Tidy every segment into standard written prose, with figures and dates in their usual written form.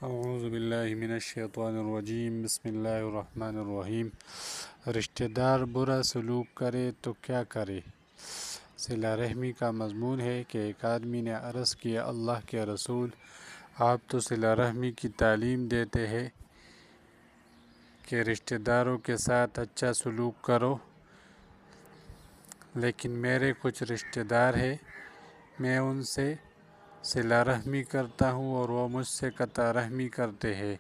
اعوذ باللہ من الشیطان الرجیم، بسم اللہ الرحمن الرحیم۔ رشتہ دار برا سلوک کرے تو کیا کرے؟ صلہ رحمی کا مضمون ہے کہ ایک آدمی نے عرض کیا، اللہ کے رسول، آپ تو صلہ رحمی کی تعلیم دیتے ہیں کہ رشتہ داروں کے ساتھ اچھا سلوک کرو، لیکن میرے کچھ رشتہ دار ہیں، میں ان سے صلہ رحمی کرتا ہوں اور وہ مجھ سے قطع رحمی کرتے ہیں۔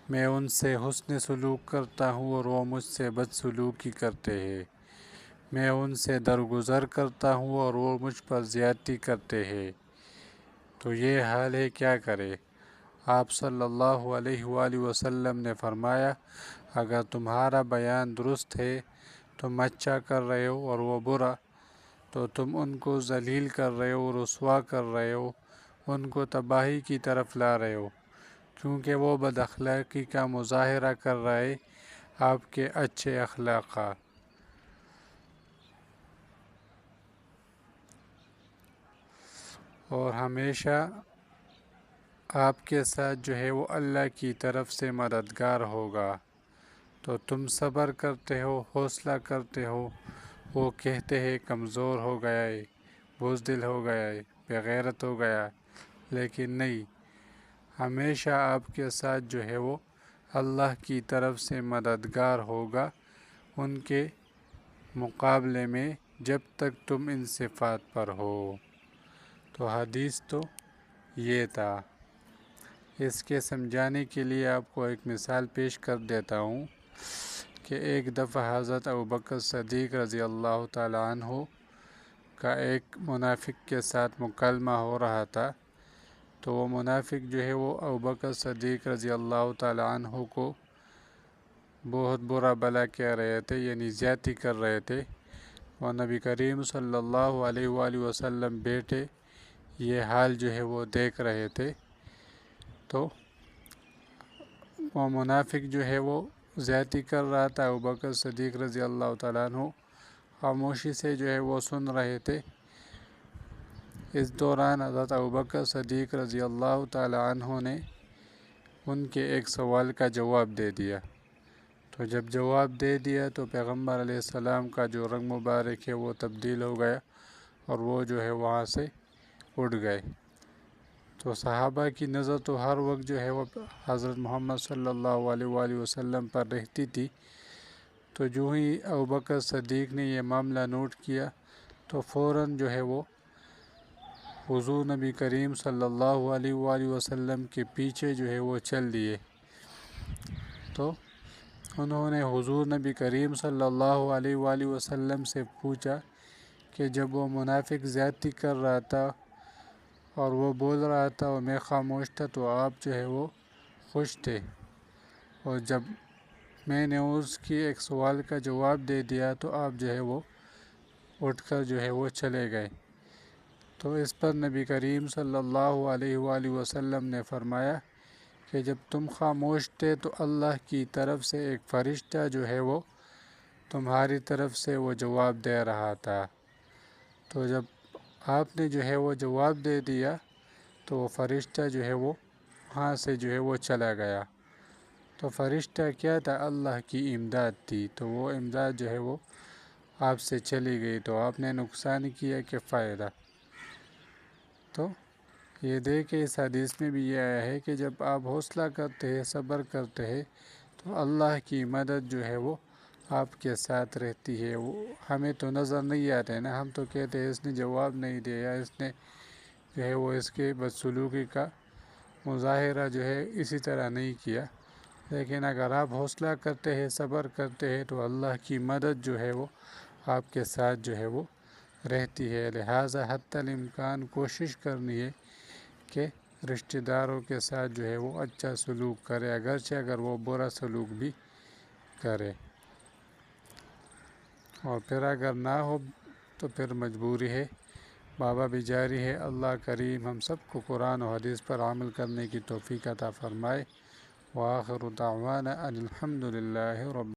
میں ان سے حسن سلوک کرتا ہوں اور وہ مجھ سے بد سلوکی کرتے ہیں۔ میں ان سے درگزر کرتا ہوں اور وہ مجھ پر زیادتی کرتے ہیں۔ تو یہ حال ہے، کیا کرے؟ آپ صلی اللہ علیہ وآلہ وسلم نے فرمایا، اگر تمہارا بیان درست ہے، تم اچھا کر رہے ہو اور وہ برا، تو تم ان کو ذلیل کر رہے ہو، رسوا کر رہے ہو، ان کو تباہی کی طرف لا رہے ہو، کیونکہ وہ بد اخلاقی کا مظاہرہ کر رہے آپ کے اچھے اخلاق کا۔ اور ہمیشہ آپ کے ساتھ جو ہے وہ اللہ کی طرف سے مددگار ہوگا۔ تو تم صبر کرتے ہو، حوصلہ کرتے ہو، وہ کہتے ہیں کمزور ہو گیا ہے، بزدل ہو گیا ہے، بے غیرت ہو گیا، لیکن نہیں، ہمیشہ آپ کے ساتھ جو ہے وہ اللہ کی طرف سے مددگار ہوگا ان کے مقابلے میں، جب تک تم ان صفات پر ہو۔ تو حدیث تو یہ تھا۔ اس کے سمجھانے کے لیے آپ کو ایک مثال پیش کر دیتا ہوں کہ ایک دفعہ حضرت ابوبکر صدیق رضی اللہ تعالیٰ عنہ کا ایک منافق کے ساتھ مکالمہ ہو رہا تھا۔ تو وہ منافق جو ہے وہ ابوبکر صدیق رضی اللہ تعالیٰ عنہ کو بہت برا بھلا کہہ رہے تھے، یعنی زیادتی کر رہے تھے، اور نبی کریم صلی اللہ علیہ وآلہ وسلم بیٹھے یہ حال جو ہے وہ دیکھ رہے تھے۔ تو وہ منافق جو ہے وہ زیادتی کر رہا تھا، ابوبکر صدیق رضی اللہ تعالیٰ عنہ خاموشی سے جو ہے وہ سن رہے تھے۔ اس دوران حضرت ابوبکر صدیق رضی اللہ تعالیٰ عنہ نے ان کے ایک سوال کا جواب دے دیا۔ تو جب جواب دے دیا تو پیغمبر علیہ السلام کا جو رنگ مبارک ہے وہ تبدیل ہو گیا اور وہ جو ہے وہاں سے اٹھ گئے۔ تو صحابہ کی نظر تو ہر وقت جو ہے وہ حضرت محمد صلی اللہ علیہ وآلہ وسلم پر رہتی تھی۔ تو جو ہی ابوبکر صدیق نے یہ معاملہ نوٹ کیا تو فوراً جو ہے وہ حضور نبی کریم صلی اللہ علیہ وآلہ وسلم کے پیچھے جو ہے وہ چل دیے۔ تو انہوں نے حضور نبی کریم صلی اللہ علیہ وآلہ وسلم سے پوچھا کہ جب وہ منافق زیادتی کر رہا تھا اور وہ بول رہا تھا اور میں خاموش تھا، تو آپ جو ہے وہ خوش تھے، اور جب میں نے اس کی ایک سوال کا جواب دے دیا تو آپ جو ہے وہ اٹھ کر جو ہے وہ چلے گئے۔ تو اس پر نبی کریم صلی اللہ علیہ وآلہ وسلم نے فرمایا کہ جب تم خاموش تھے تو اللہ کی طرف سے ایک فرشتہ جو ہے وہ تمہاری طرف سے وہ جواب دے رہا تھا۔ تو جب آپ نے جو ہے وہ جواب دے دیا تو وہ فرشتہ جو ہے وہ وہاں سے جو ہے وہ چلا گیا۔ تو فرشتہ کیا تھا؟ اللہ کی امداد تھی۔ تو وہ امداد جو ہے وہ آپ سے چلی گئی، تو آپ نے نقصان کیا کہ فائدہ؟ تو یہ دیکھیں، اس حدیث میں بھی یہ آیا ہے کہ جب آپ حوصلہ کرتے ہیں، صبر کرتے ہیں، تو اللہ کی مدد جو ہے وہ آپ کے ساتھ رہتی ہے۔ وہ ہمیں تو نظر نہیں آتے ہیں نا، ہم تو کہتے ہیں اس نے جواب نہیں دیا، اس نے جو ہے وہ اس کے بدسلوکی کا مظاہرہ جو ہے اسی طرح نہیں کیا، لیکن اگر آپ حوصلہ کرتے ہیں، صبر کرتے ہیں، تو اللہ کی مدد جو ہے وہ آپ کے ساتھ جو ہے وہ رہتی ہے۔ لہٰذا حتی الامکان کوشش کرنی ہے کہ رشتہ داروں کے ساتھ جو ہے وہ اچھا سلوک کرے، اگرچہ اگر وہ برا سلوک بھی کرے، اور پھر اگر نہ ہو تو پھر مجبوری ہے، بابا بھی جاری ہے۔ اللہ کریم ہم سب کو قرآن و حدیث پر عمل کرنے کی توفیق عطا فرمائے۔ وآخر دعوانا ان الحمد للہ رب